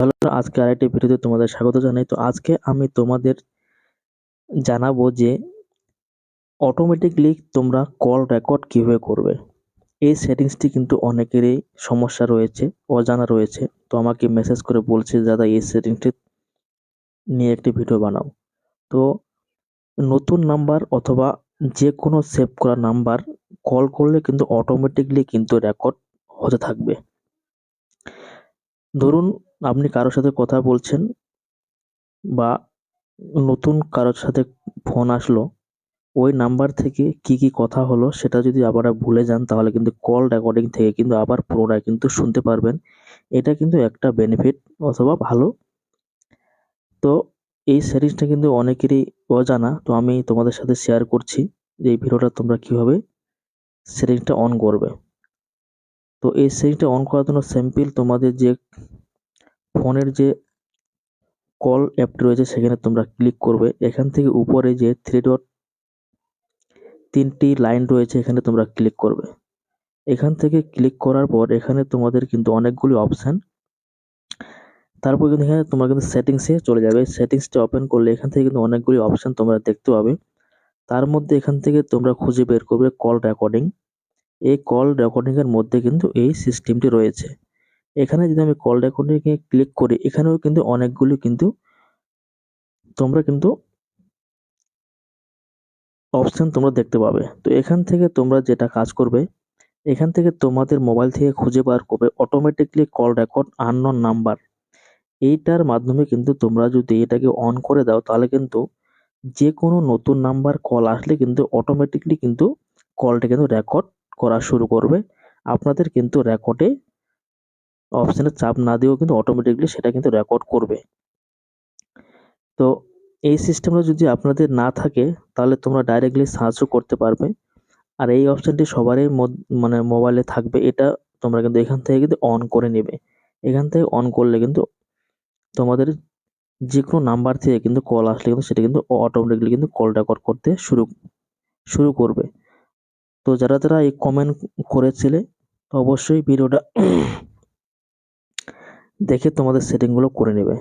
Hello, আজকে আরেকটি ভিডিওতে তোমাদের স্বাগত জানাই। তো আজকে আমি তোমাদের জানাবো যে অটোমেটিকলি তোমরা কল রেকর্ড কিভাবে করবে। এই সেটিংসটি কিন্তু অনেকেরই সমস্যা রয়েছে, অজানা রয়েছে। তো আমাকে মেসেজ করে বলছে দাদা এই সেটিংসটি নিয়ে একটি ভিডিও বানাও। তো নতুন নাম্বার অথবা যে কোনো সেভ করা নাম্বার কল করলে কিন্তু অটোমেটিকলি কিন্তু রেকর্ড হতে থাকবে। ধরুন আপনি কারোর সাথে কথা বলছেন বা নতুন কারোর সাথে ফোন আসলো, ওই নাম্বার থেকে কি কথা হলো সেটা যদি আপনারা ভুলে যান তাহলে কিন্তু কল রেকর্ডিং থেকে কিন্তু আবার পুনরায় কিন্তু শুনতে পারবেন। এটা কিন্তু একটা বেনিফিট অথবা ভালো। তো এই সেটিংসটা কিন্তু অনেকেরই অজানা। তো আমি তোমাদের সাথে শেয়ার করছি যে এই ভিডিওটা তোমরা কিভাবে সেটিংসটা অন করবে। তো এই সেটিংসটা অন করার জন্য সিম্পল তোমাদের যে ফোনের যে কল অ্যাপটি রয়েছে সেখানে তোমরা ক্লিক করবে। এখান থেকে উপরে যে থ্রি ডট 3টি লাইন রয়েছে এখানে তোমরা ক্লিক করবে। এখান থেকে ক্লিক করার পর এখানে তোমাদের কিন্তু অনেকগুলি অপশন, তারপর কিন্তু এখানে তোমরা কিন্তু সেটিংসে চলে যাবে। সেটিংসটা ওপেন করলে এখান থেকে কিন্তু অনেকগুলি অপশন তোমরা দেখতে পাবে। তার মধ্যে এখান থেকে তোমরা খুঁজে বের করবে কল রেকর্ডিং। এই কল রেকর্ডিং এর মধ্যে কিন্তু এই সিস্টেমটি রয়েছে। এখানে যদি আমি কল রেকর্ডিং এ ক্লিক করি এখানেও কিন্তু অনেকগুলি কিন্তু তোমরা কিন্তু অপশন তোমরা দেখতে পাবে। তো এখান থেকে তোমরা যেটা কাজ করবে, এখান থেকে তোমাদের মোবাইল থেকে খুঁজে বার করবে automatically call record unknown number. এইটার মাধ্যমে কিন্তু তোমরা যদি এটাকে অন করে দাও তাহলে কিন্তু যে কোনো নতুন নাম্বার কল আসলে কিন্তু অটোমেটিকলি কিন্তু কলটা কিন্তু রেকর্ড করা শুরু করবে। আপনাদের কিন্তু রেকর্ডে অপশনের চাপ না দিয়েও কিন্তু অটোমেটিকলি সেটা কিন্তু রেকর্ড করবে। তো এই সিস্টেমটা যদি আপনাদের না থাকে তাহলে তোমরা ডাইরেক্টলি সার্চও করতে পারবে। আর এই অপশনটি সবারই মানে মোবাইলে থাকবে। এটা তোমরা কিন্তু এখান থেকে কিন্তু অন করে নেবে। এখান থেকে অন করলে কিন্তু তোমাদের যেকোনো নাম্বার থেকে কিন্তু কল আসলে কিন্তু সেটা কিন্তু অটোমেটিক্যালি কিন্তু কল রেকর্ড করতে শুরু করবে। তো যারা এই কমেন্ট করেছিলে অবশ্যই ভিডিওটা দেখে তোমাদের সেটিংগুলো করে নেবে।